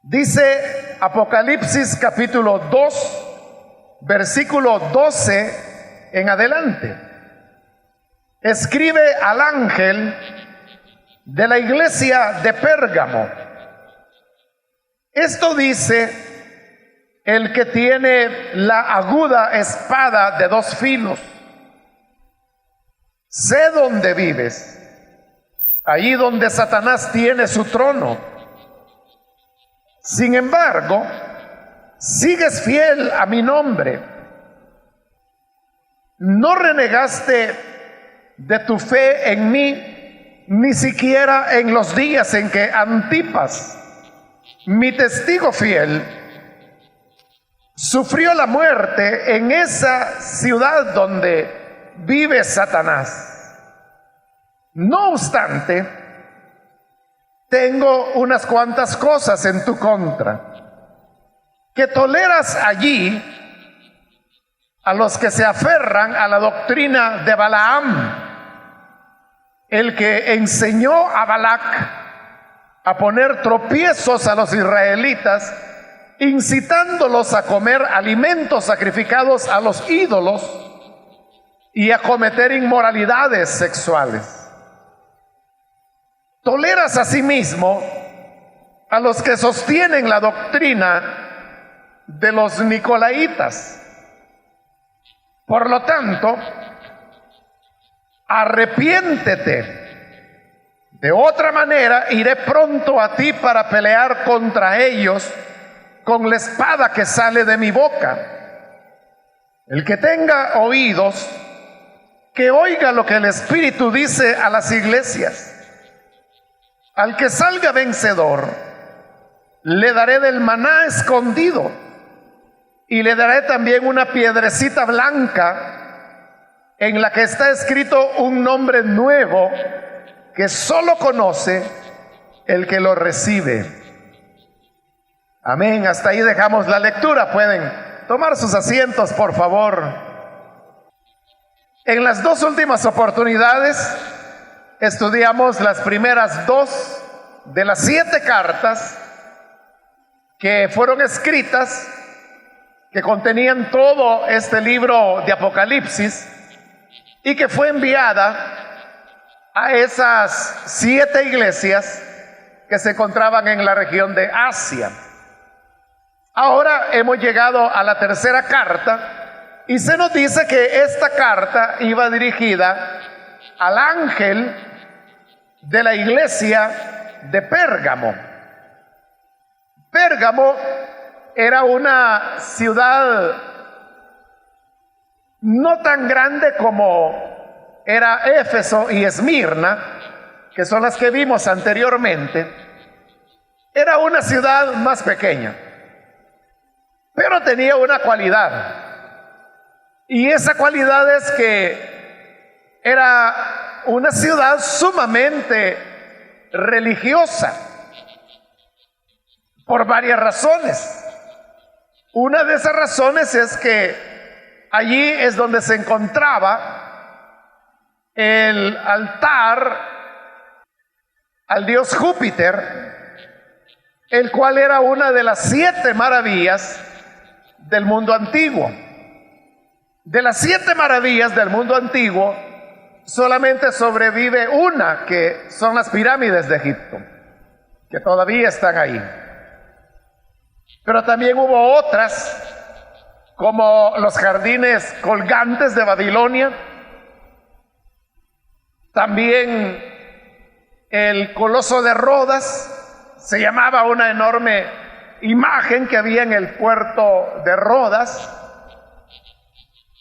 Dice Apocalipsis capítulo 2, versículo 12 en adelante. Escribe al ángel de la iglesia de Pérgamo: esto dice el que tiene la aguda espada de dos filos. Sé dónde vives, allí donde Satanás tiene su trono. Sin embargo, sigues fiel a mi nombre. No renegaste de tu fe en mí, ni siquiera en los días en que Antipas, mi testigo fiel, sufrió la muerte en esa ciudad donde vive Satanás. No obstante, tengo unas cuantas cosas en tu contra: que toleras allí a los que se aferran a la doctrina de Balaam, el que enseñó a Balac a poner tropiezos a los israelitas, incitándolos a comer alimentos sacrificados a los ídolos y a cometer inmoralidades sexuales. Toleras asimismo a los que sostienen la doctrina de los nicolaitas. Por lo tanto, arrepiéntete. De otra manera, iré pronto a ti para pelear contra ellos con la espada que sale de mi boca. El que tenga oídos, que oiga lo que el Espíritu dice a las iglesias. Al que salga vencedor, le daré del maná escondido, y le daré también una piedrecita blanca en la que está escrito un nombre nuevo que solo conoce el que lo recibe. Amén. Hasta ahí dejamos la lectura. Pueden tomar sus asientos, por favor. En las dos últimas oportunidades estudiamos las primeras dos de las 7 cartas que fueron escritas, que contenían todo este libro de Apocalipsis, y que fue enviada a esas 7 iglesias que se encontraban en la región de Asia. Ahora hemos llegado a la tercera carta, y se nos dice que esta carta iba dirigida al ángel de la iglesia de Pérgamo. Pérgamo era una ciudad no tan grande como era Éfeso y Esmirna, que son las que vimos anteriormente. Era una ciudad más pequeña, pero tenía una cualidad, y esa cualidad es que era una ciudad sumamente religiosa, por varias razones. Una de esas razones es que allí es donde se encontraba el altar al dios Júpiter, el cual era una de las 7 maravillas del mundo antiguo. De las 7 maravillas del mundo antiguo, solamente sobrevive una, que son las pirámides de Egipto, que todavía están ahí. Pero también hubo otras, como los jardines colgantes de Babilonia, también el Coloso de Rodas, se llamaba una enorme imagen que había en el puerto de Rodas.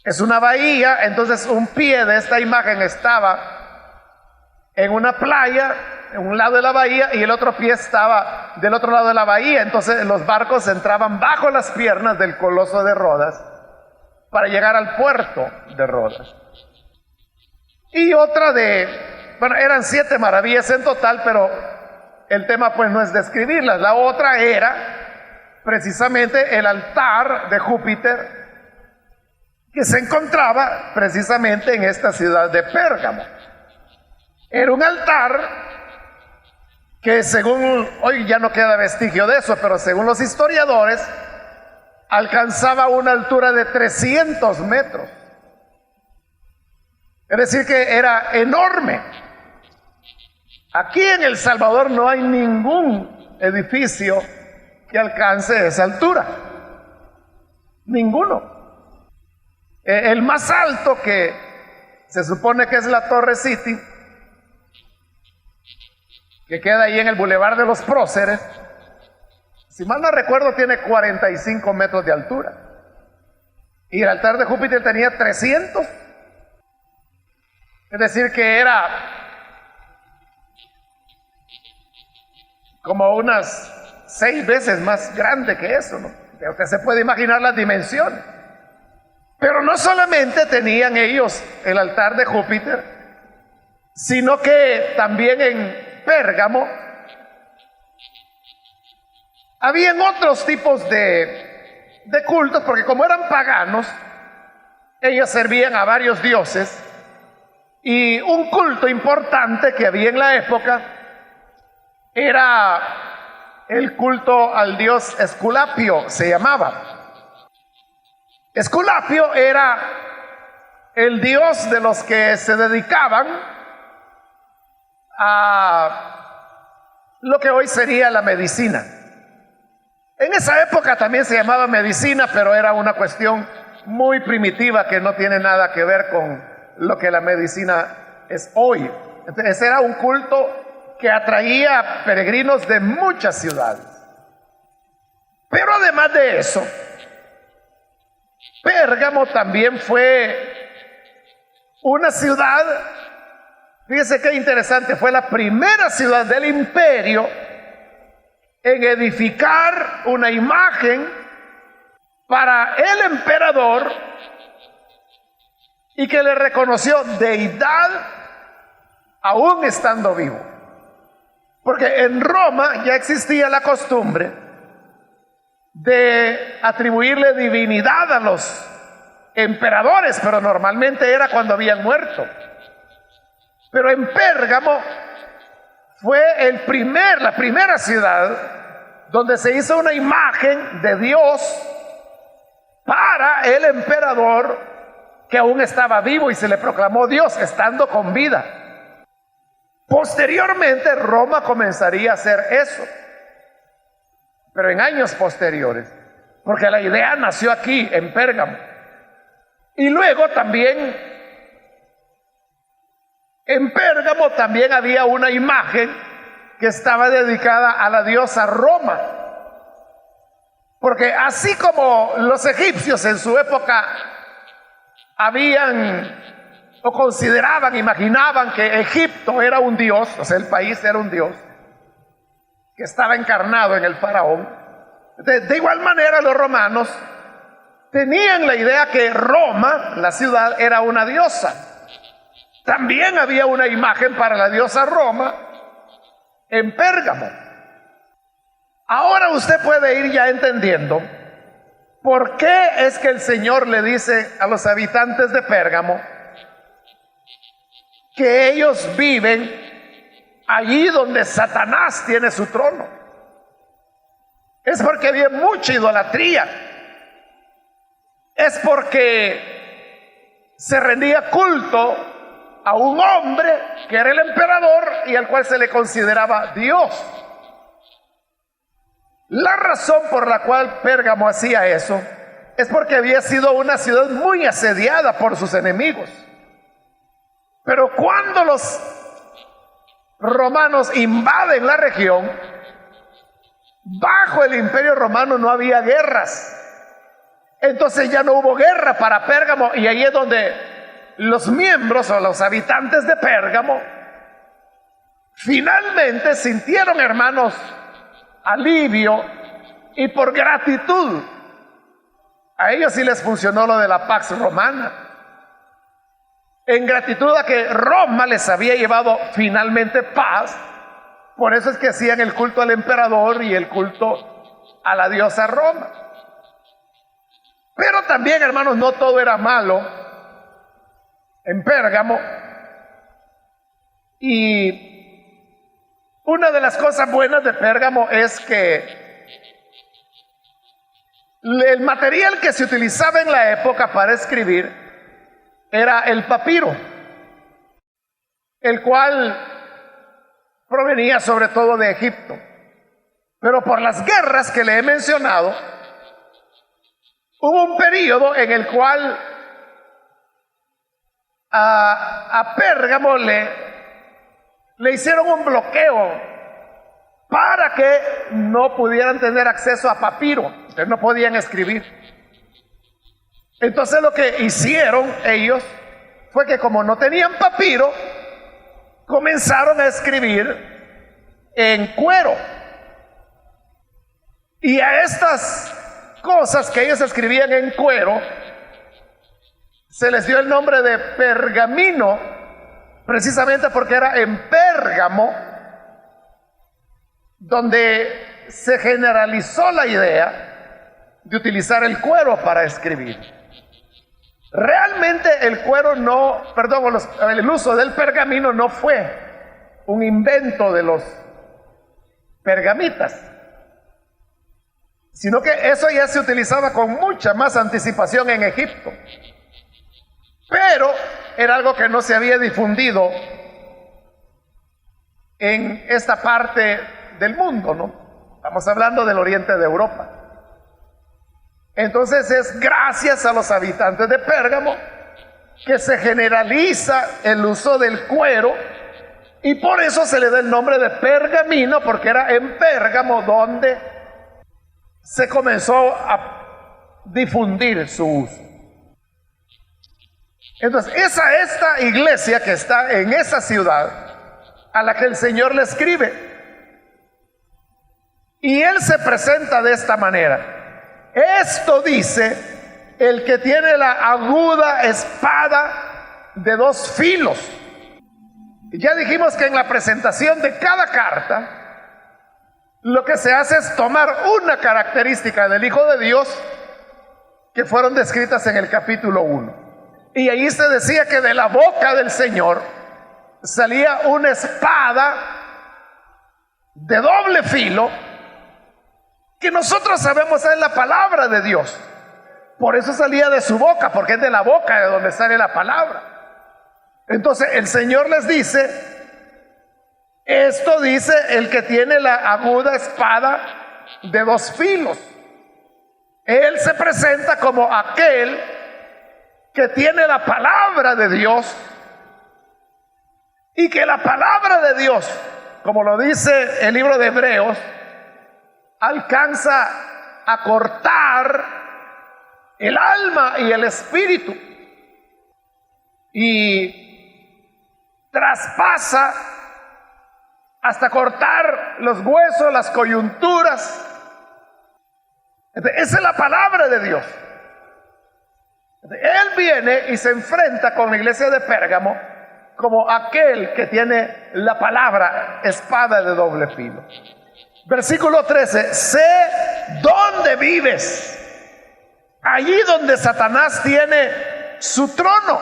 Es una bahía, entonces un pie de esta imagen estaba en una playa, en un lado de la bahía, y el otro pie estaba del otro lado de la bahía. Entonces los barcos entraban bajo las piernas del Coloso de Rodas para llegar al puerto de Rodas. Y otra eran 7 maravillas en total, pero el tema pues no es describirlas. La otra era precisamente el altar de Júpiter, que se encontraba precisamente en esta ciudad de Pérgamo. Era un altar que según, hoy ya no queda vestigio de eso, pero según los historiadores, alcanzaba una altura de 300 metros. Es decir, que era enorme. Aquí en El Salvador no hay ningún edificio que alcance esa altura. Ninguno. El más alto, que se supone que es la Torre City, que queda ahí en el Boulevard de los Próceres, si mal no recuerdo, tiene 45 metros de altura. Y el altar de Júpiter tenía 300. Es decir, que era como unas 6 veces más grande que eso, ¿no? Usted se puede imaginar las dimensiones. Pero no solamente tenían ellos el altar de Júpiter, sino que también en Pérgamo habían otros tipos de cultos, porque como eran paganos, ellos servían a varios dioses, y un culto importante que había en la época era el culto al dios Esculapio, se llamaba. Esculapio era el dios de los que se dedicaban a lo que hoy sería la medicina. En esa época también se llamaba medicina, pero era una cuestión muy primitiva que no tiene nada que ver con lo que la medicina es hoy. Entonces era un culto que atraía peregrinos de muchas ciudades. Pero además de eso, Pérgamo también fue una ciudad, fíjese qué interesante, fue la primera ciudad del imperio en edificar una imagen para el emperador y que le reconoció deidad aún estando vivo. Porque en Roma ya existía la costumbre de atribuirle divinidad a los emperadores, pero normalmente era cuando habían muerto. Pero en Pérgamo fue la primera ciudad donde se hizo una imagen de Dios para el emperador que aún estaba vivo, y se le proclamó Dios estando con vida. Posteriormente Roma comenzaría a hacer eso, pero en años posteriores, porque la idea nació aquí en Pérgamo. Y luego también en Pérgamo también había una imagen que estaba dedicada a la diosa Roma, porque así como los egipcios en su época habían o consideraban, imaginaban que Egipto era un dios, o sea, el país era un dios que estaba encarnado en el faraón. De igual manera los romanos tenían la idea que Roma, la ciudad, era una diosa. También había una imagen para la diosa Roma en Pérgamo. Ahora usted puede ir ya entendiendo por qué es que el Señor le dice a los habitantes de Pérgamo que ellos viven allí donde Satanás tiene su trono. Es porque había mucha idolatría. Es porque se rendía culto a un hombre que era el emperador y al cual se le consideraba Dios. La razón por la cual Pérgamo hacía eso es porque había sido una ciudad muy asediada por sus enemigos. Pero cuando los romanos invaden la región, bajo el imperio romano no había guerras. Entonces ya no hubo guerra para Pérgamo, y ahí es donde los miembros o los habitantes de Pérgamo finalmente sintieron, hermanos, alivio, y por gratitud a ellos sí les funcionó lo de la Pax Romana, en gratitud a que Roma les había llevado finalmente paz. Por eso es que hacían el culto al emperador y el culto a la diosa Roma. Pero también, hermanos, no todo era malo en Pérgamo. Y Una de las cosas buenas de Pérgamo es que el material que se utilizaba en la época para escribir era el papiro, el cual provenía sobre todo de Egipto. Pero por las guerras que le he mencionado, hubo un periodo en el cual a Pérgamo le hicieron un bloqueo para que no pudieran tener acceso a papiro, entonces no podían escribir. Entonces lo que hicieron ellos fue que, como no tenían papiro, comenzaron a escribir en cuero. Y a estas cosas que ellos escribían en cuero se les dio el nombre de pergamino, precisamente porque era en Pérgamo donde se generalizó la idea de utilizar el cuero para escribir. Realmente el cuero el uso del pergamino no fue un invento de los pergamitas, sino que eso ya se utilizaba con mucha más anticipación en Egipto. Pero era algo que no se había difundido en esta parte del mundo, ¿no? Estamos hablando del oriente de Europa. Entonces es gracias a los habitantes de Pérgamo que se generaliza el uso del cuero, y por eso se le da el nombre de pergamino, porque era en Pérgamo donde se comenzó a difundir su uso. Entonces, esta iglesia que está en esa ciudad, a la que el Señor le escribe, y Él se presenta de esta manera: esto dice el que tiene la aguda espada de dos filos. Ya dijimos que en la presentación de cada carta, lo que se hace es tomar una característica del Hijo de Dios que fueron descritas en el capítulo 1. Y ahí se decía que de la boca del Señor salía una espada de doble filo, que nosotros sabemos es la palabra de Dios. Por eso salía de su boca, porque es de la boca de donde sale la palabra. Entonces el Señor les dice: esto dice el que tiene la aguda espada de dos filos. Él se presenta como aquel que tiene la palabra de Dios, y que la palabra de Dios, como lo dice el libro de Hebreos, alcanza a cortar el alma y el espíritu, y traspasa hasta cortar los huesos, las coyunturas. Esa es la palabra de Dios. Él viene y se enfrenta con la iglesia de Pérgamo como aquel que tiene la palabra, espada de doble filo. Versículo 13: sé dónde vives, allí donde Satanás tiene su trono.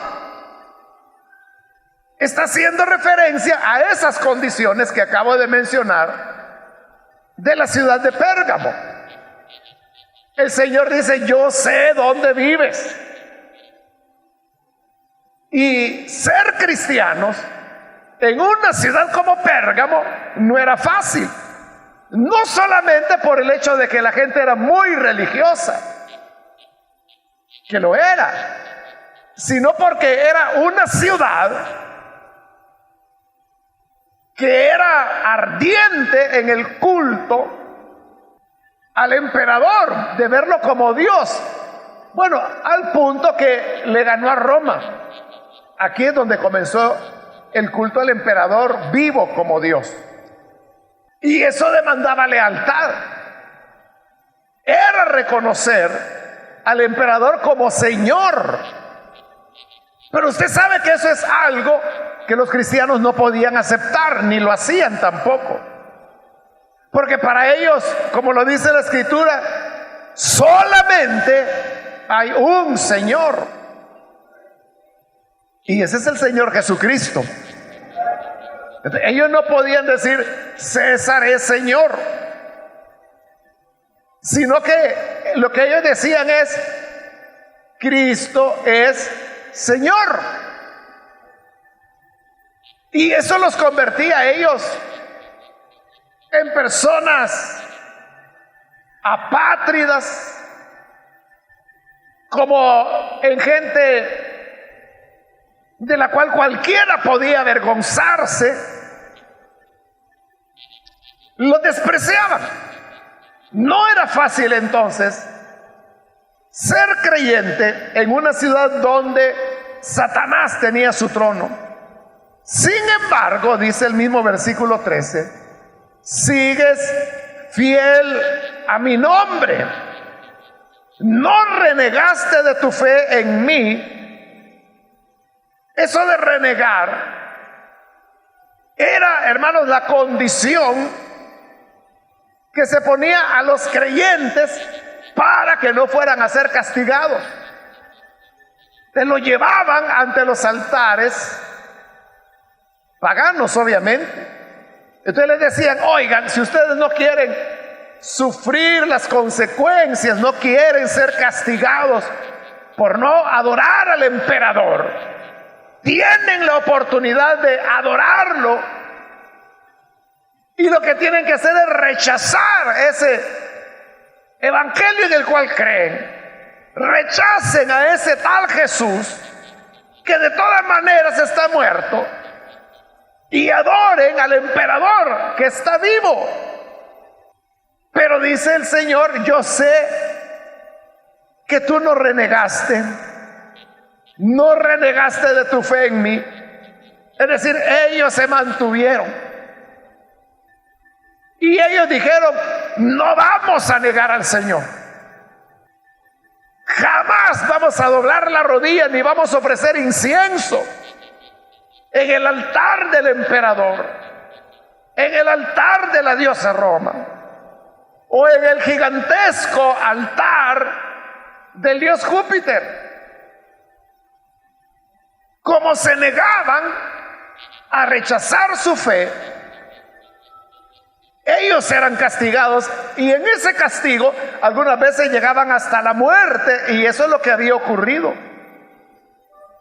Está haciendo referencia a esas condiciones que acabo de mencionar de la ciudad de Pérgamo. El Señor dice: yo sé dónde vives. Y ser cristianos en una ciudad como Pérgamo no era fácil. No solamente por el hecho de que la gente era muy religiosa, que lo era, sino porque era una ciudad que era ardiente en el culto al emperador, de verlo como Dios. Bueno, al punto que le ganó a Roma. Aquí es donde comenzó el culto al emperador vivo como Dios. Y eso demandaba lealtad. Era reconocer al emperador como Señor. Pero usted sabe que eso es algo que los cristianos no podían aceptar, ni lo hacían tampoco. Porque para ellos, como lo dice la Escritura, solamente hay un Señor. Y ese es el Señor Jesucristo. Ellos no podían decir: César es Señor, sino que lo que ellos decían es, Cristo es Señor. Y eso los convertía a ellos en personas apátridas, como en gente de la cual cualquiera podía avergonzarse. Lo despreciaban. No era fácil entonces ser creyente en una ciudad donde Satanás tenía su trono. Sin embargo, dice el mismo versículo 13, sigues fiel a mi nombre, no renegaste de tu fe en mí. Eso de renegar era, hermanos, la condición que se ponía a los creyentes para que no fueran a ser castigados. Se lo llevaban ante los altares paganos, obviamente. Entonces les decían, oigan, si ustedes no quieren sufrir las consecuencias, no quieren ser castigados por no adorar al emperador, tienen la oportunidad de adorarlo, y lo que tienen que hacer es rechazar ese evangelio en el cual creen. Rechacen a ese tal Jesús, que de todas maneras está muerto, y adoren al emperador que está vivo. Pero dice el Señor, yo sé que tú no renegaste de tu fe en mí. Es decir, ellos se mantuvieron. Y ellos dijeron, no vamos a negar al Señor. Jamás vamos a doblar la rodilla ni vamos a ofrecer incienso en el altar del emperador, en el altar de la diosa Roma, o en el gigantesco altar del dios Júpiter. Como se negaban a rechazar su fe, ellos eran castigados, y en ese castigo algunas veces llegaban hasta la muerte, y eso es lo que había ocurrido.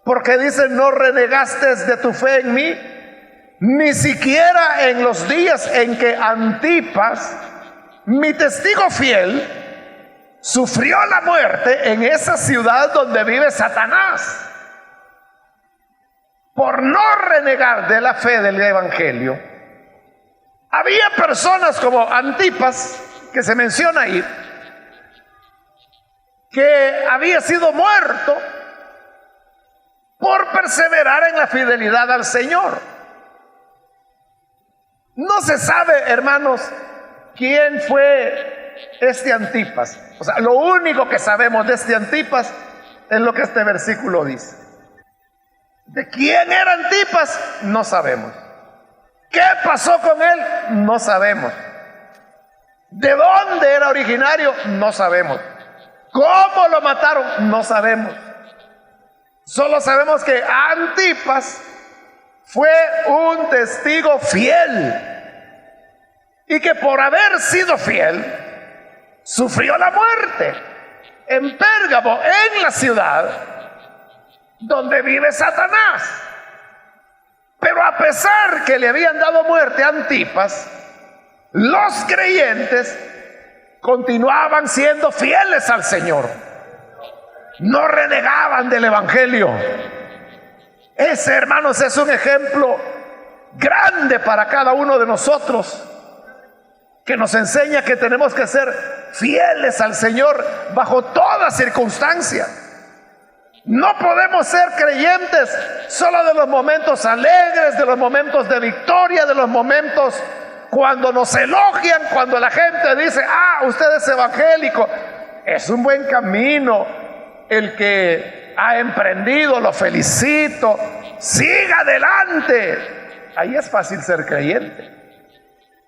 Porque dice, no renegaste de tu fe en mí, ni siquiera en los días en que Antipas, mi testigo fiel, sufrió la muerte en esa ciudad donde vive Satanás, por no renegar de la fe del evangelio. Había personas como Antipas, que se menciona ahí, que había sido muerto por perseverar en la fidelidad al Señor. No se sabe, hermanos, quién fue este Antipas. O sea, lo único que sabemos de este Antipas es lo que este versículo dice. ¿De quién era Antipas? No sabemos. ¿Qué pasó con él? No sabemos. ¿De dónde era originario? No sabemos. ¿Cómo lo mataron? No sabemos. Solo sabemos que Antipas fue un testigo fiel, y que por haber sido fiel sufrió la muerte en Pérgamo, en la ciudad donde vive Satanás. Pero a pesar que le habían dado muerte a Antipas, los creyentes continuaban siendo fieles al Señor. No renegaban del evangelio. Ese, hermanos, es un ejemplo grande para cada uno de nosotros, que nos enseña que tenemos que ser fieles al Señor bajo toda circunstancia. No podemos ser creyentes solo de los momentos alegres, de los momentos de victoria, de los momentos cuando nos elogian, cuando la gente dice, usted es evangélico. Es un buen camino el que ha emprendido, lo felicito, siga adelante. Ahí es fácil ser creyente.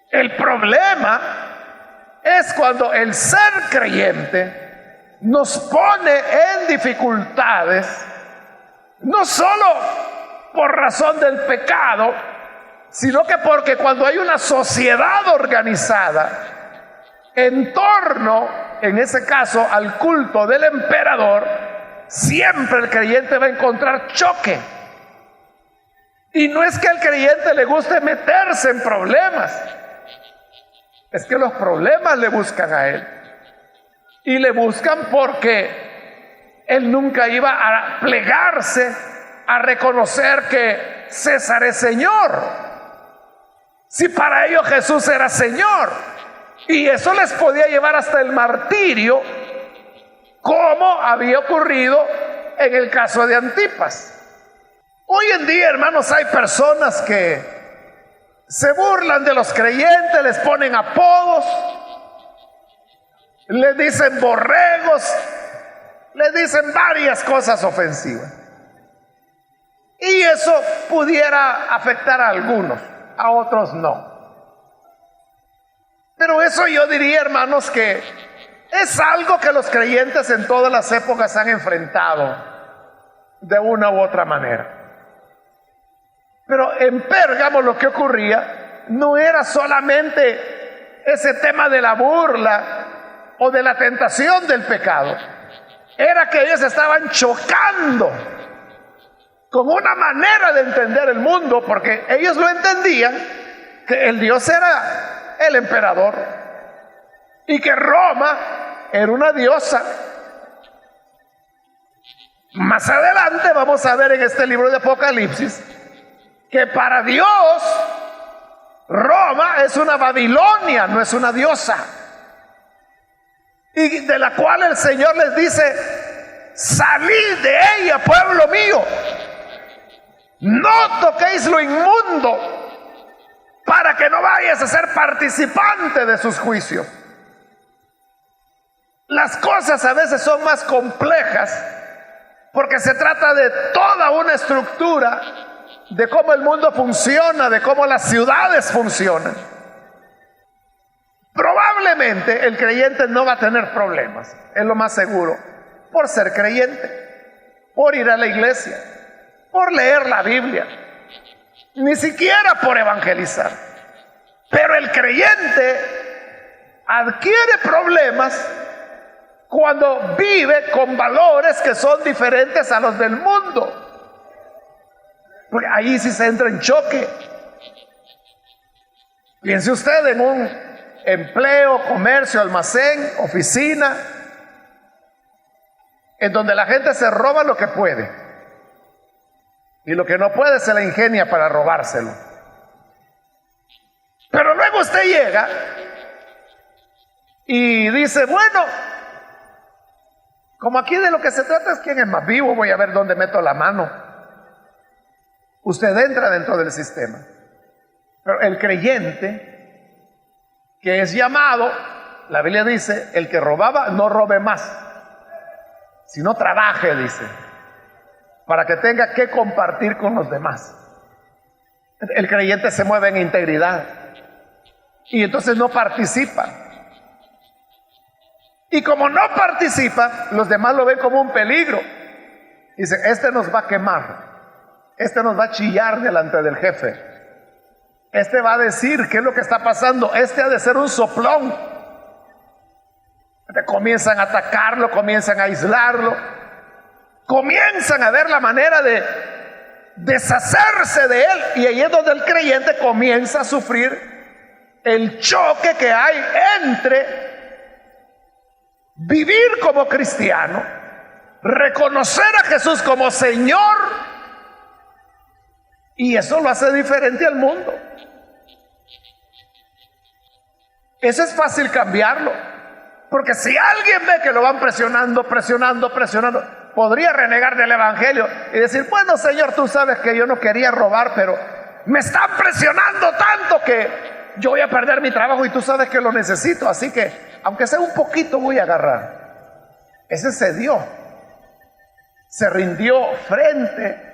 El problema es cuando el ser creyente nos pone en dificultades, no solo por razón del pecado, sino que porque cuando hay una sociedad organizada en torno, en ese caso, al culto del emperador, siempre el creyente va a encontrar choque. Y no es que al creyente le guste meterse en problemas, es que los problemas le buscan a él. Y le buscan porque él nunca iba a plegarse a reconocer que César es Señor, si para ellos Jesús era Señor. Y eso les podía llevar hasta el martirio, como había ocurrido en el caso de Antipas. Hoy en día, hermanos, hay personas que se burlan de los creyentes, les ponen apodos, les dicen borregos, les dicen varias cosas ofensivas. Y eso pudiera afectar a algunos, a otros no. Pero eso yo diría, hermanos, que es algo que los creyentes en todas las épocas han enfrentado de una u otra manera. Pero en Pérgamo lo que ocurría no era solamente ese tema de la burla o de la tentación del pecado, era que ellos estaban chocando con una manera de entender el mundo, porque ellos lo entendían que el Dios era el emperador y que Roma era una diosa. Más adelante vamos a ver en este libro de Apocalipsis que para Dios Roma es una Babilonia, no es una diosa, y de la cual el Señor les dice: salid de ella, pueblo mío, no toquéis lo inmundo, para que no vayas a ser participante de sus juicios. Las cosas a veces son más complejas porque se trata de toda una estructura de cómo el mundo funciona, de cómo las ciudades funcionan. Probablemente el creyente no va a tener problemas, es lo más seguro, por ser creyente, por ir a la iglesia, por leer la Biblia, ni siquiera por evangelizar. Pero el creyente adquiere problemas cuando vive con valores que son diferentes a los del mundo, porque ahí sí se entra en choque. Piense usted en un empleo, comercio, almacén, oficina, en donde la gente se roba lo que puede y lo que no puede se la ingenia para robárselo. Pero luego usted llega y dice: bueno, como aquí de lo que se trata es quién es más vivo, voy a ver dónde meto la mano. Usted entra dentro del sistema. Pero el creyente, que es llamado, la Biblia dice: el que robaba no robe más, sino trabaje, dice, para que tenga que compartir con los demás. El creyente se mueve en integridad y entonces no participa. Y como no participa, los demás lo ven como un peligro. Dicen: este nos va a quemar, este nos va a chillar delante del jefe, este va a decir qué es lo que está pasando, este ha de ser un soplón. Comienzan a atacarlo, comienzan a aislarlo, comienzan a ver la manera de deshacerse de él, y ahí es donde el creyente comienza a sufrir el choque que hay entre vivir como cristiano, reconocer a Jesús como Señor, y eso lo hace diferente al mundo. Eso es fácil cambiarlo, porque si alguien ve que lo van presionando, podría renegar del evangelio y decir: bueno, Señor, tú sabes que yo no quería robar, pero me están presionando tanto que yo voy a perder mi trabajo y tú sabes que lo necesito, así que aunque sea un poquito voy a agarrar. Ese cedió, se rindió frente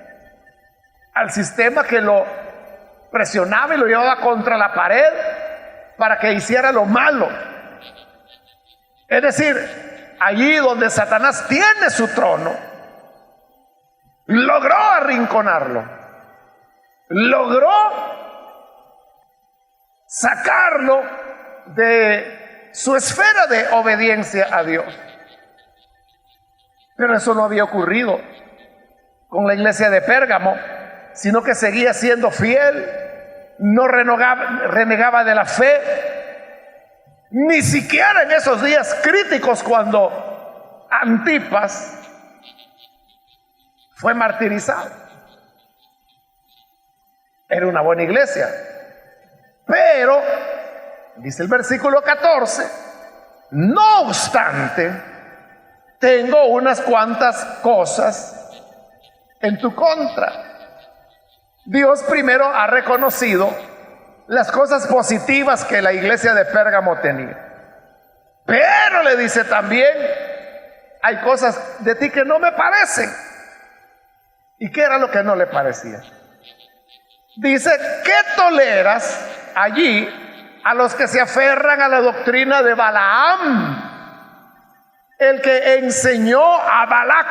al sistema que lo presionaba y lo llevaba contra la pared para que hiciera lo malo. Es decir, allí donde Satanás tiene su trono, logró arrinconarlo, logró sacarlo de su esfera de obediencia a Dios. Pero eso no había ocurrido con la iglesia de Pérgamo, sino que seguía siendo fiel, no renegaba de la fe, ni siquiera en esos días críticos cuando Antipas fue martirizado. Era una buena iglesia. Pero, dice el versículo 14, no obstante, tengo unas cuantas cosas en tu contra. Dios primero ha reconocido las cosas positivas que la iglesia de Pérgamo tenía. Pero le dice también, hay cosas de ti que no me parecen. ¿Y qué era lo que no le parecía? Dice, ¿qué toleras allí a los que se aferran a la doctrina de Balaam, el que enseñó a Balac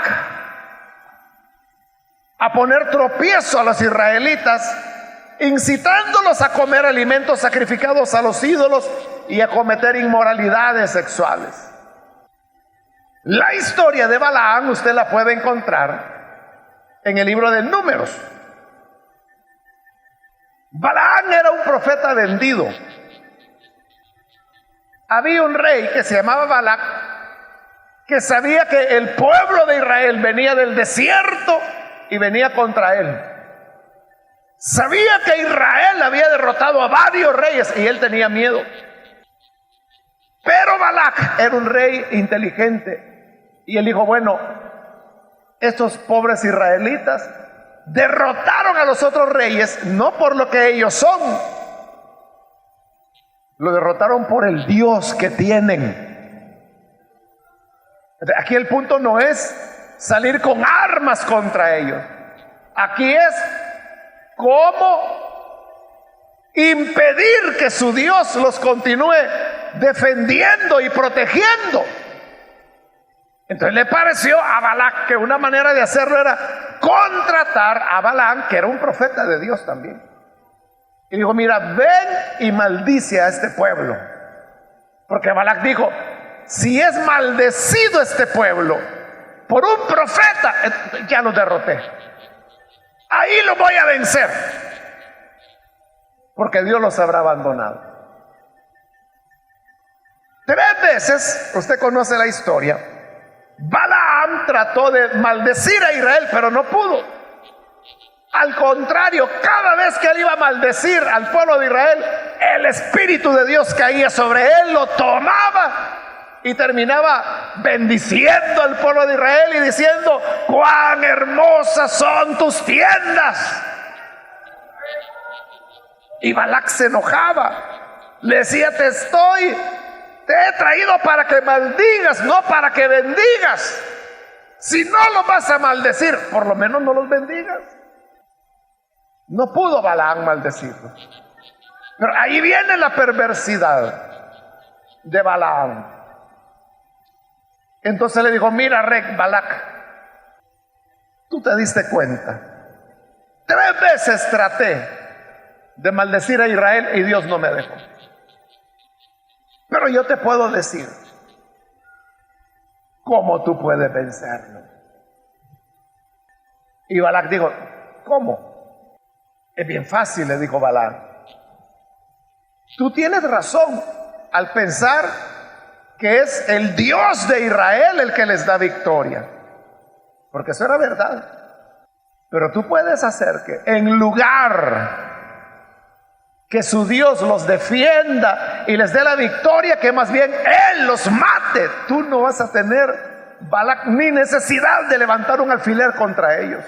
a poner tropiezo a los israelitas, incitándolos a comer alimentos sacrificados a los ídolos y a cometer inmoralidades sexuales? La historia de Balaam usted la puede encontrar en el libro de Números. Balaam era un profeta vendido. Había un rey que se llamaba Balac, que sabía que el pueblo de Israel venía del desierto y venía contra él. Sabía que Israel había derrotado a varios reyes y él tenía miedo. Pero Balac era un rey inteligente y él dijo, bueno, estos pobres israelitas derrotaron a los otros reyes no por lo que ellos son, lo derrotaron por el Dios que tienen. Aquí el punto no es salir con armas contra ellos. Aquí es cómo impedir que su Dios los continúe defendiendo y protegiendo. Entonces le pareció a Balac que una manera de hacerlo era contratar a Balaam, que era un profeta de Dios también. Y dijo, mira, ven y maldice a este pueblo. Porque Balac dijo, si es maldecido este pueblo por un profeta, ya lo derroté. Ahí lo voy a vencer. Porque Dios los habrá abandonado. 3 veces, usted conoce la historia, Balaam trató de maldecir a Israel, pero no pudo. Al contrario, cada vez que él iba a maldecir al pueblo de Israel, el Espíritu de Dios caía sobre él, lo tomaba y terminaba bendiciendo al pueblo de Israel y diciendo, cuán hermosas son tus tiendas. Y Balac se enojaba, le decía, te he traído para que maldigas, no para que bendigas. Si no los vas a maldecir, por lo menos no los bendigas. No pudo Balaam maldecirlos. Pero ahí viene la perversidad de Balaam. Entonces le dijo, mira, Balac, tú te diste cuenta. 3 veces traté de maldecir a Israel y Dios no me dejó. Pero yo te puedo decir cómo tú puedes vencerlo. Y Balac dijo, ¿cómo? Es bien fácil, le dijo Balaam. Tú tienes razón al pensar que es el Dios de Israel el que les da victoria, porque eso era verdad. Pero tú puedes hacer que en lugar que su Dios los defienda y les dé la victoria, que más bien Él los mate. Tú no vas a tener, Balac, ni necesidad de levantar un alfiler contra ellos.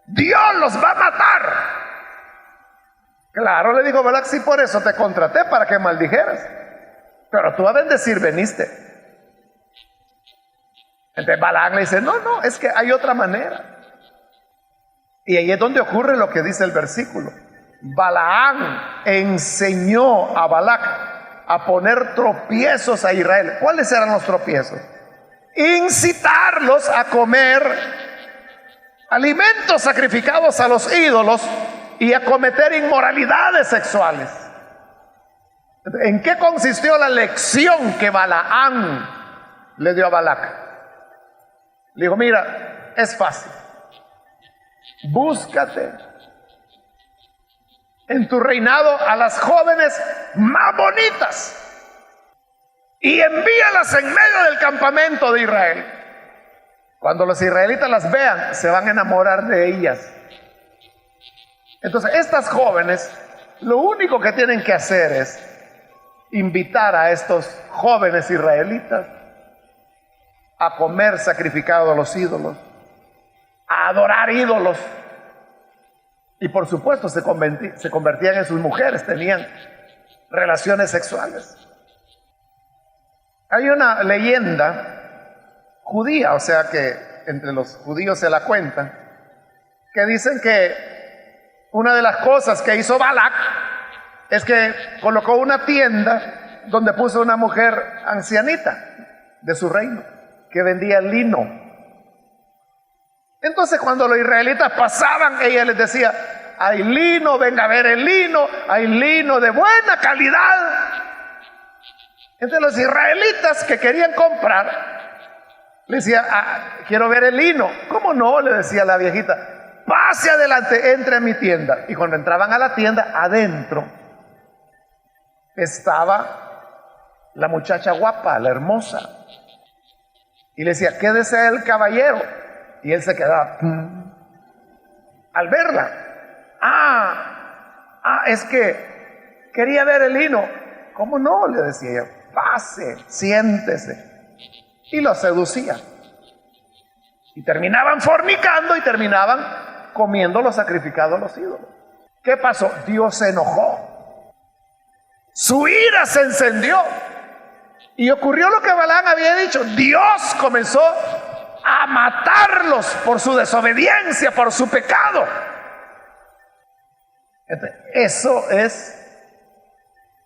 Dios los va a matar. Claro, le digo Balac, sí, por eso te contraté, para que maldijeras. Pero tú a bendecir veniste. Entonces Balac le dice, no, es que hay otra manera. Y ahí es donde ocurre lo que dice el versículo. Balaam enseñó a Balac a poner tropiezos a Israel. ¿Cuáles eran los tropiezos? Incitarlos a comer alimentos sacrificados a los ídolos y a cometer inmoralidades sexuales. ¿En qué consistió la lección que Balaam le dio a Balac? Le dijo, mira, es fácil. Búscate en tu reinado a las jóvenes más bonitas y envíalas en medio del campamento de Israel. Cuando los israelitas las vean, se van a enamorar de ellas. Entonces, estas jóvenes, lo único que tienen que hacer es invitar a estos jóvenes israelitas a comer sacrificado a los ídolos, a adorar ídolos. Y por supuesto se convertían en sus mujeres, tenían relaciones sexuales. Hay una leyenda judía, o sea que entre los judíos se la cuentan, que dicen que una de las cosas que hizo Balac es que colocó una tienda donde puso una mujer ancianita de su reino que vendía lino. Entonces cuando los israelitas pasaban, ella les decía, hay lino, venga a ver el lino, hay lino de buena calidad. Entonces los israelitas que querían comprar, le decía, quiero ver el lino. ¿Cómo no? Le decía la viejita, pase adelante, entre a mi tienda. Y cuando entraban a la tienda, adentro estaba la muchacha guapa, la hermosa. Y le decía, ¿qué desea el caballero? Y él se quedaba al verla. Es que quería ver el lino. ¿Cómo no? Le decía ella, pase, siéntese. Y lo seducía. Y terminaban fornicando y terminaban comiendo lo sacrificado a los ídolos. ¿Qué pasó? Dios se enojó. Su ira se encendió. Y ocurrió lo que Balaam había dicho. Dios comenzó a matarlos por su desobediencia, por su pecado. Eso es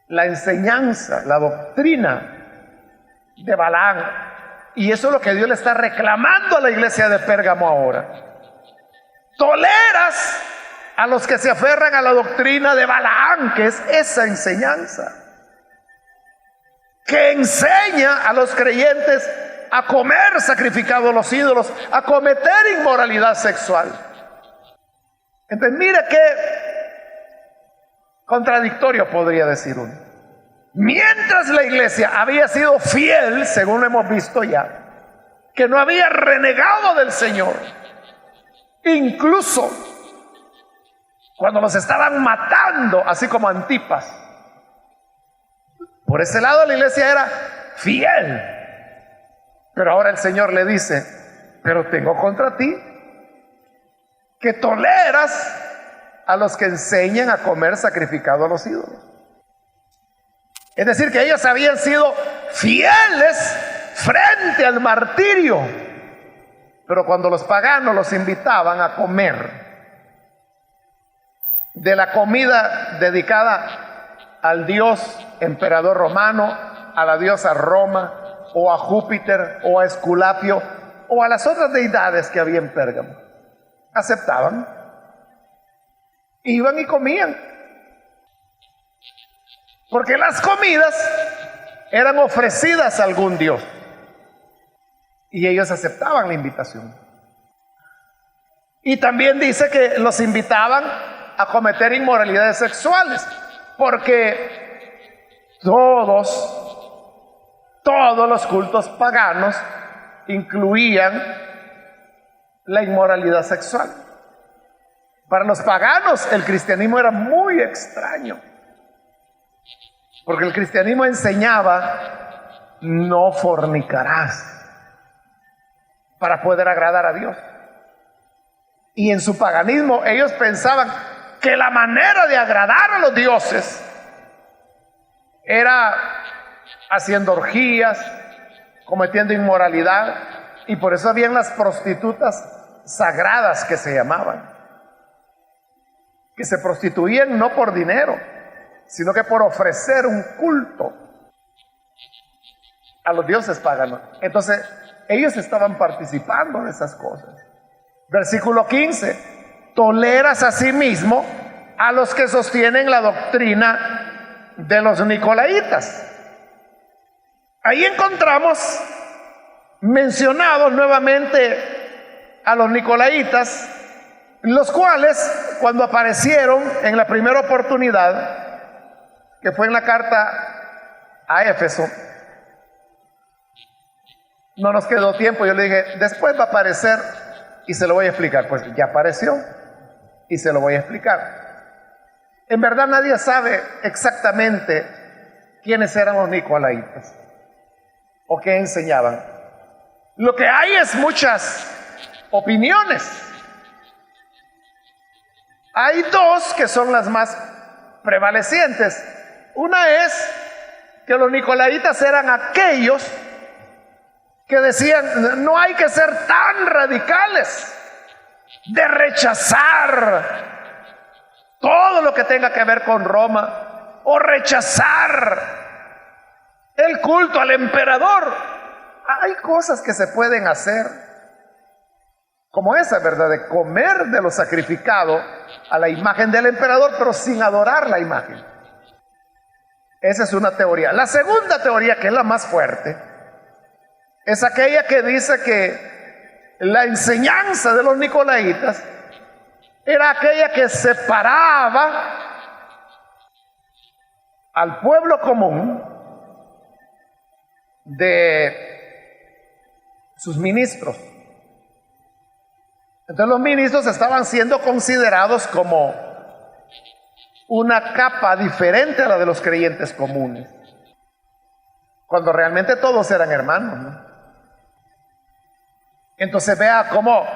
la enseñanza, la doctrina de Balaam. Y eso es lo que Dios le está reclamando a la iglesia de Pérgamo ahora. Toleras a los que se aferran a la doctrina de Balaam, que es esa enseñanza, que enseña a los creyentes a comer sacrificado a los ídolos, a cometer inmoralidad sexual. Entonces, mira qué contradictorio podría decir uno. Mientras la iglesia había sido fiel, según lo hemos visto ya, que no había renegado del Señor, incluso cuando los estaban matando, así como Antipas, por ese lado la iglesia era fiel. Pero ahora el Señor le dice, pero tengo contra ti que toleras a los que enseñan a comer sacrificado a los ídolos. Es decir, que ellos habían sido fieles frente al martirio, pero cuando los paganos los invitaban a comer de la comida dedicada al dios emperador romano, a la diosa Roma, o a Júpiter, o a Esculapio, o a las otras deidades que había en Pérgamo, aceptaban, iban y comían, porque las comidas eran ofrecidas a algún dios y ellos aceptaban la invitación. Y también dice que los invitaban a cometer inmoralidades sexuales, porque todos los cultos paganos incluían la inmoralidad sexual. Para los paganos el cristianismo era muy extraño, porque el cristianismo enseñaba no fornicarás para poder agradar a Dios. Y en su paganismo ellos pensaban que la manera de agradar a los dioses era haciendo orgías, cometiendo inmoralidad, y por eso habían las prostitutas sagradas que se llamaban, que se prostituían no por dinero, sino que por ofrecer un culto a los dioses paganos. Entonces ellos estaban participando de esas cosas. Versículo 15: toleras asimismo a los que sostienen la doctrina de los nicolaitas. Ahí encontramos mencionados nuevamente a los nicolaitas, los cuales, cuando aparecieron en la primera oportunidad, que fue en la carta a Éfeso, no nos quedó tiempo. Yo le dije, después va a aparecer y se lo voy a explicar. Pues ya apareció y se lo voy a explicar. En verdad nadie sabe exactamente quiénes eran los nicolaitas o qué enseñaban. Lo que hay es muchas opiniones. Hay dos que son las más prevalecientes. Una es que los nicolaitas eran aquellos que decían, no hay que ser tan radicales de rechazar todo lo que tenga que ver con Roma o rechazar el culto al emperador. Hay cosas que se pueden hacer, como esa, ¿verdad?, de comer de lo sacrificado a la imagen del emperador, pero sin adorar la imagen. Esa es una teoría. La segunda teoría, que es la más fuerte, es aquella que dice que la enseñanza de los nicolaitas era aquella que separaba al pueblo común de sus ministros. Entonces los ministros estaban siendo considerados como una capa diferente a la de los creyentes comunes, cuando realmente todos eran hermanos, ¿no? Entonces vea cómo,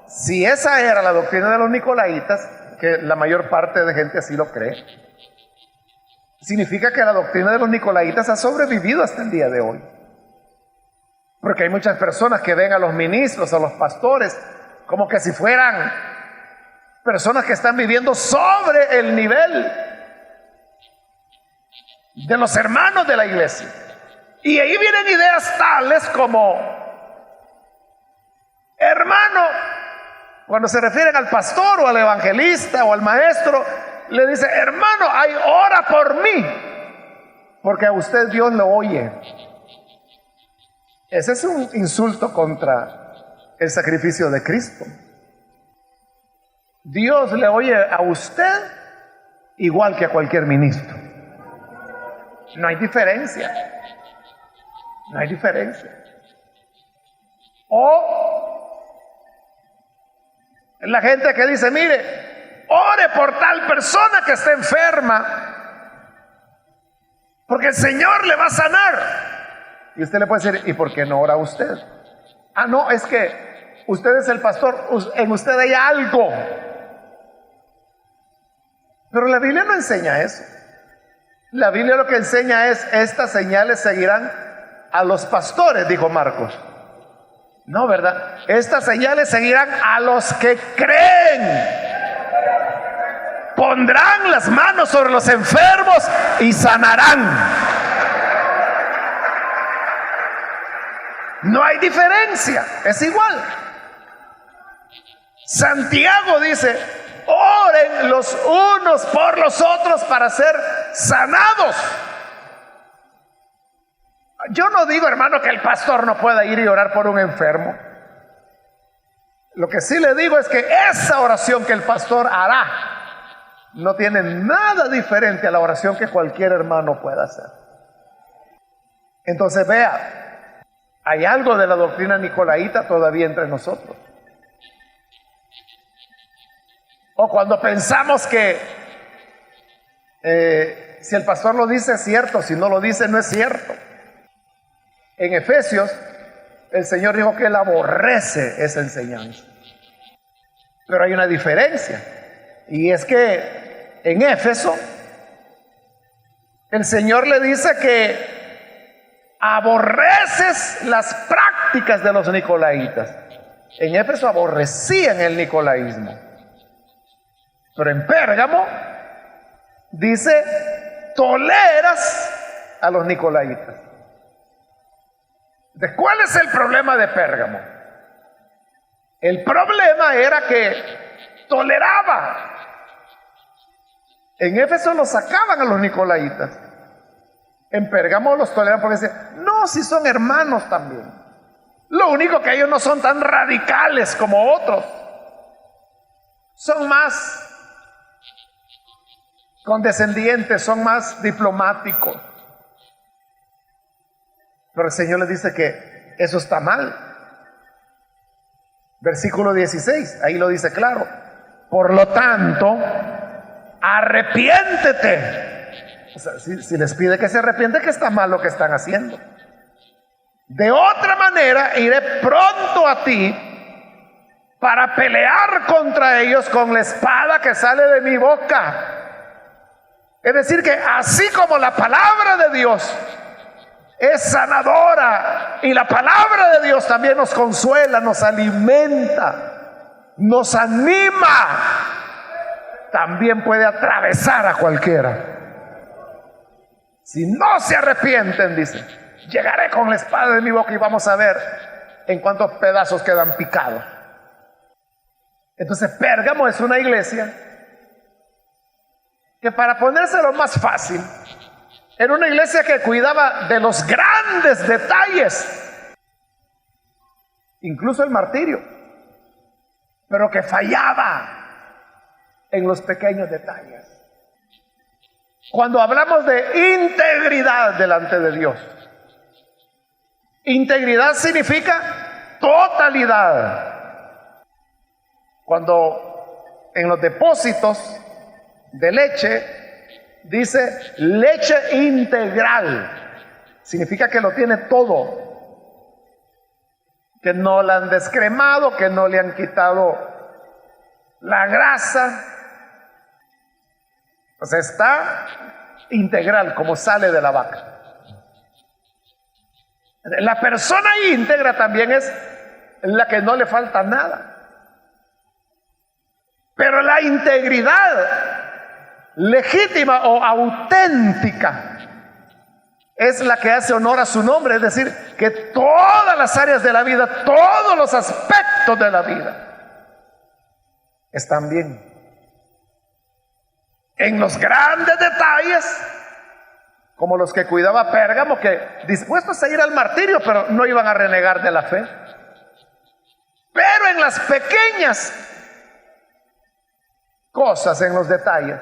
si esa era la doctrina de los nicolaitas, que la mayor parte de gente así lo cree, significa que la doctrina de los nicolaitas ha sobrevivido hasta el día de hoy. Porque hay muchas personas que ven a los ministros, a los pastores, como que si fueran personas que están viviendo sobre el nivel de los hermanos de la iglesia. Y ahí vienen ideas tales como, hermano, cuando se refieren al pastor o al evangelista o al maestro, le dice, hermano, ora por mí, porque a usted Dios lo oye. Ese es un insulto contra el sacrificio de Cristo. Dios le oye a usted igual que a cualquier ministro. No hay diferencia. No hay diferencia. O la gente que dice, mire, ore por tal persona que está enferma, porque el Señor le va a sanar. Y usted le puede decir, ¿y por qué no ora usted? Ah, no, es que usted es el pastor, en usted hay algo. Pero la Biblia no enseña eso. La Biblia lo que enseña es, estas señales seguirán a los pastores, dijo Marcos. No, ¿verdad? Estas señales seguirán a los que creen. Pondrán las manos sobre los enfermos y sanarán. No hay diferencia, es igual. Santiago dice, oren los unos por los otros para ser sanados. Yo no digo, hermano, que el pastor no pueda ir y orar por un enfermo. Lo que sí le digo es que esa oración que el pastor hará no tiene nada diferente a la oración que cualquier hermano pueda hacer. Entonces vea, hay algo de la doctrina nicolaíta todavía entre nosotros. O cuando pensamos que si el pastor lo dice es cierto, si no lo dice no es cierto. En Efesios el Señor dijo que Él aborrece esa enseñanza. Pero hay una diferencia, y es que en Éfeso el Señor le dice que aborreces las prácticas de los nicolaitas. En Éfeso aborrecían el nicolaísmo. Pero en Pérgamo dice, toleras a los nicolaitas. ¿De cuál es el problema de Pérgamo? El problema era que toleraba En Éfeso los sacaban a los nicolaitas. En Pérgamo los toleraban porque decían, no, si son hermanos también. Lo único que ellos no son tan radicales como otros. Son más condescendientes, son más diplomáticos. Pero el Señor les dice que eso está mal. Versículo 16, ahí lo dice claro. Por lo tanto, arrepiéntete. O sea, si les pide que se arrepiente, que está mal lo que están haciendo. De otra manera, iré pronto a ti para pelear contra ellos con la espada que sale de mi boca. Es decir, que así como la palabra de Dios es sanadora y la palabra de Dios también nos consuela, nos alimenta, nos anima, también puede atravesar a cualquiera. Si no se arrepienten, dice, llegaré con la espada de mi boca y vamos a ver en cuántos pedazos quedan picados. Entonces Pérgamo es una iglesia que, para ponérselo más fácil, era una iglesia que cuidaba de los grandes detalles, incluso el martirio, pero que fallaba en los pequeños detalles. Cuando hablamos de integridad delante de Dios, integridad significa totalidad. Cuando en los depósitos de leche dice leche integral, significa que lo tiene todo, que no la han descremado, que no le han quitado la grasa. O sea, está integral, como sale de la vaca. La persona íntegra también es la que no le falta nada. Pero la integridad legítima o auténtica es la que hace honor a su nombre. Es decir, que todas las áreas de la vida, todos los aspectos de la vida están bien. En los grandes detalles, como los que cuidaba Pérgamo, que dispuestos a ir al martirio, pero no iban a renegar de la fe. Pero en las pequeñas cosas, en los detalles,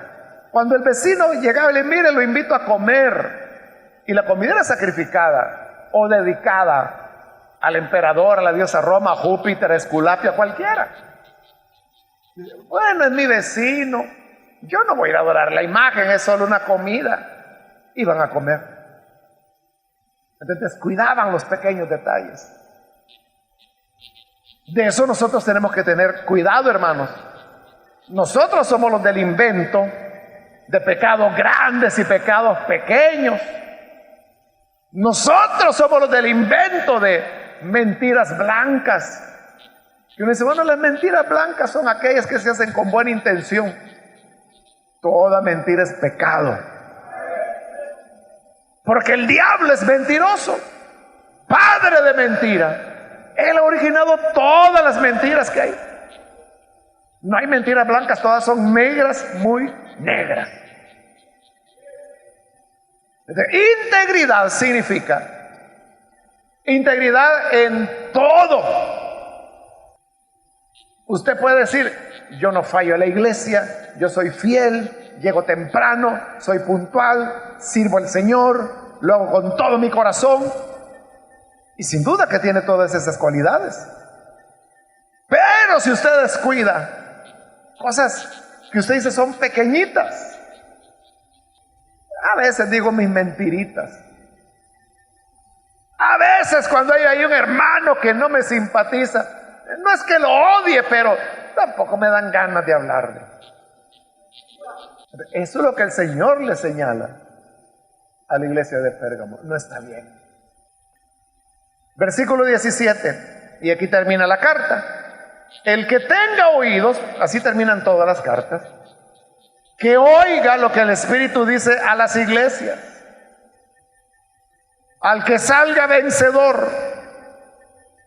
cuando el vecino llegaba y le mire, lo invito a comer, y la comida era sacrificada o dedicada al emperador, a la diosa Roma, a Júpiter, a Esculapio, a cualquiera. Bueno, es mi vecino, yo no voy a ir a adorar la imagen, es solo una comida. Iban a comer. Entonces cuidaban los pequeños detalles. De eso nosotros tenemos que tener cuidado, hermanos. Nosotros somos los del invento de pecados grandes y pecados pequeños. Nosotros somos los del invento de mentiras blancas. Y uno dice, bueno, las mentiras blancas son aquellas que se hacen con buena intención. Toda mentira es pecado. Porque el diablo es mentiroso, padre de mentira. Él ha originado todas las mentiras que hay. No hay mentiras blancas, todas son negras, muy negras. Integridad significa integridad en todo. Usted puede decir, yo no fallo a la iglesia, yo soy fiel, llego temprano, soy puntual, sirvo al Señor, lo hago con todo mi corazón. Y sin duda que tiene todas esas cualidades. Pero si usted descuida cosas que usted dice son pequeñitas, a veces digo mis mentiritas, a veces cuando hay un hermano que no me simpatiza, no es que lo odie, pero tampoco me dan ganas de hablarle. Eso es lo que el Señor le señala a la iglesia de Pérgamo. No está bien. Versículo 17, y aquí termina la carta. El que tenga oídos, así terminan todas las cartas, que oiga lo que el Espíritu dice a las iglesias. Al que salga vencedor,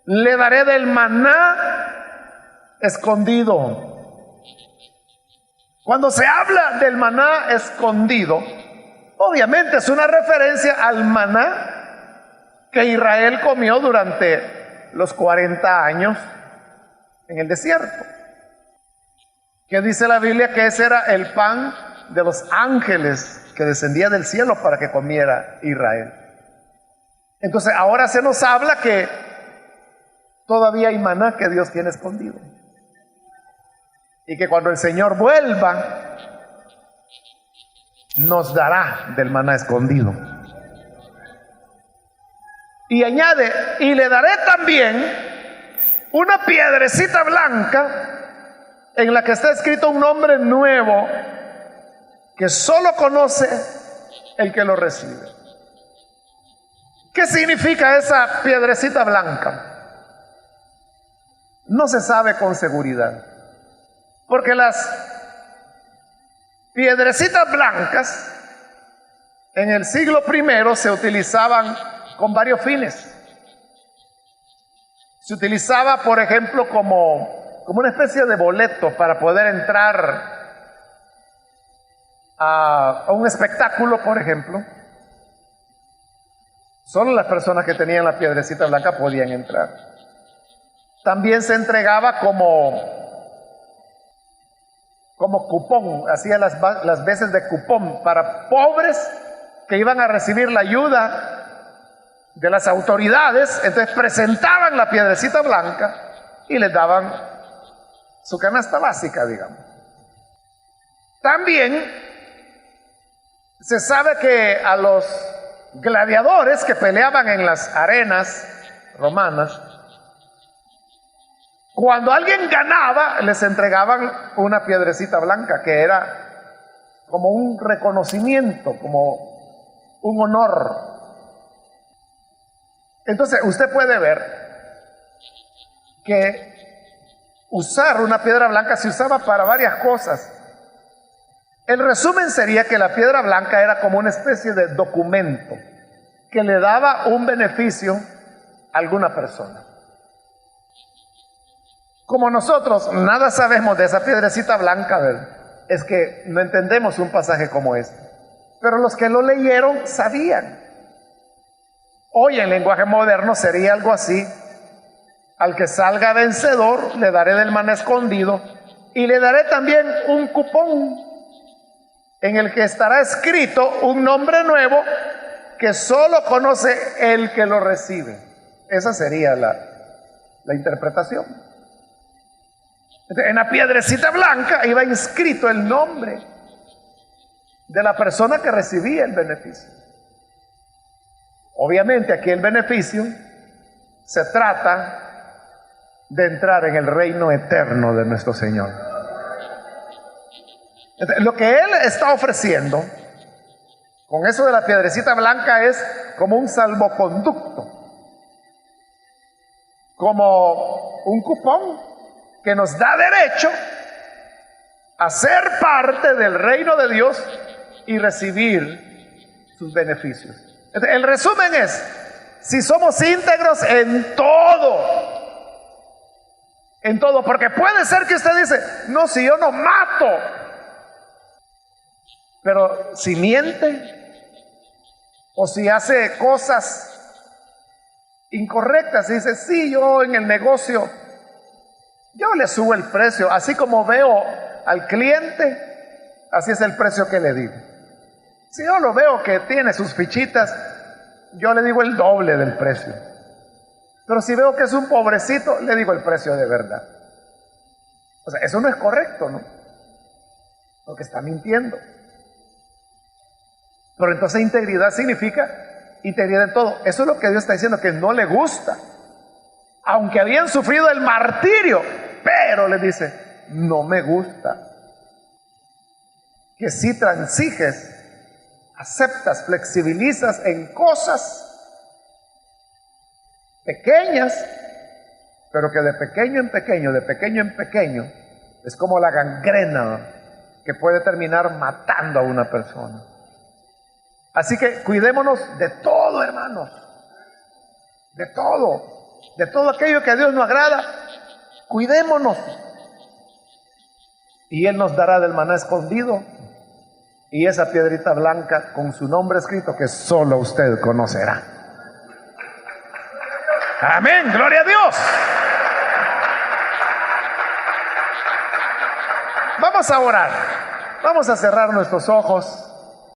le daré del maná escondido, Cuando se habla del maná escondido, obviamente es una referencia al maná que Israel comió durante los 40 años en el desierto. Que dice la Biblia que ese era el pan de los ángeles que descendía del cielo para que comiera Israel. Entonces ahora se nos habla que todavía hay maná que Dios tiene escondido. Y que cuando el Señor vuelva, nos dará del maná escondido. Y añade, y le daré también una piedrecita blanca en la que está escrito un nombre nuevo que solo conoce el que lo recibe. ¿Qué significa esa piedrecita blanca? No se sabe con seguridad, porque las piedrecitas blancas en el siglo I se utilizaban con varios fines. Se utilizaba, por ejemplo, como una especie de boleto para poder entrar a un espectáculo, por ejemplo. Solo las personas que tenían la piedrecita blanca podían entrar. También se entregaba como cupón, hacía las veces de cupón para pobres que iban a recibir la ayuda de las autoridades. Entonces presentaban la piedrecita blanca y les daban su canasta básica, digamos. También se sabe que a los gladiadores que peleaban en las arenas romanas, cuando alguien ganaba, les entregaban una piedrecita blanca que era como un reconocimiento, como un honor. Entonces usted puede ver que usar una piedra blanca se usaba para varias cosas. El resumen sería que la piedra blanca era como una especie de documento que le daba un beneficio a alguna persona. Como nosotros nada sabemos de esa piedrecita blanca, ¿verdad?, es que no entendemos un pasaje como este. Pero los que lo leyeron sabían. Hoy en lenguaje moderno sería algo así: al que salga vencedor le daré del maná escondido y le daré también un cupón en el que estará escrito un nombre nuevo que solo conoce el que lo recibe. Esa sería la interpretación. En la piedrecita blanca iba inscrito el nombre de la persona que recibía el beneficio. Obviamente aquí el beneficio se trata de entrar en el reino eterno de nuestro Señor. Lo que Él está ofreciendo con eso de la piedrecita blanca es como un salvoconducto, como un cupón que nos da derecho a ser parte del reino de Dios y recibir sus beneficios. El resumen es: si somos íntegros en todo, porque puede ser que usted dice, no, si yo no mato, pero si miente o si hace cosas incorrectas, y dice, sí, yo en el negocio yo le subo el precio, así como veo al cliente, así es el precio que le digo. Si yo lo veo que tiene sus fichitas, yo le digo el doble del precio. Pero si veo que es un pobrecito, le digo el precio de verdad. O sea, eso no es correcto, ¿no? Porque está mintiendo. Pero entonces integridad significa integridad en todo. Eso es lo que Dios está diciendo, que no le gusta. Aunque habían sufrido el martirio, pero le dice, no me gusta. Que si transiges, aceptas, flexibilizas en cosas pequeñas, pero que de pequeño en pequeño, es como la gangrena que puede terminar matando a una persona. Así que cuidémonos de todo, hermanos, de todo aquello que a Dios no agrada, cuidémonos. y Él nos dará del maná escondido y esa piedrita blanca con su nombre escrito que solo usted conocerá. Amén, gloria a Dios. Vamos a orar, vamos a cerrar nuestros ojos.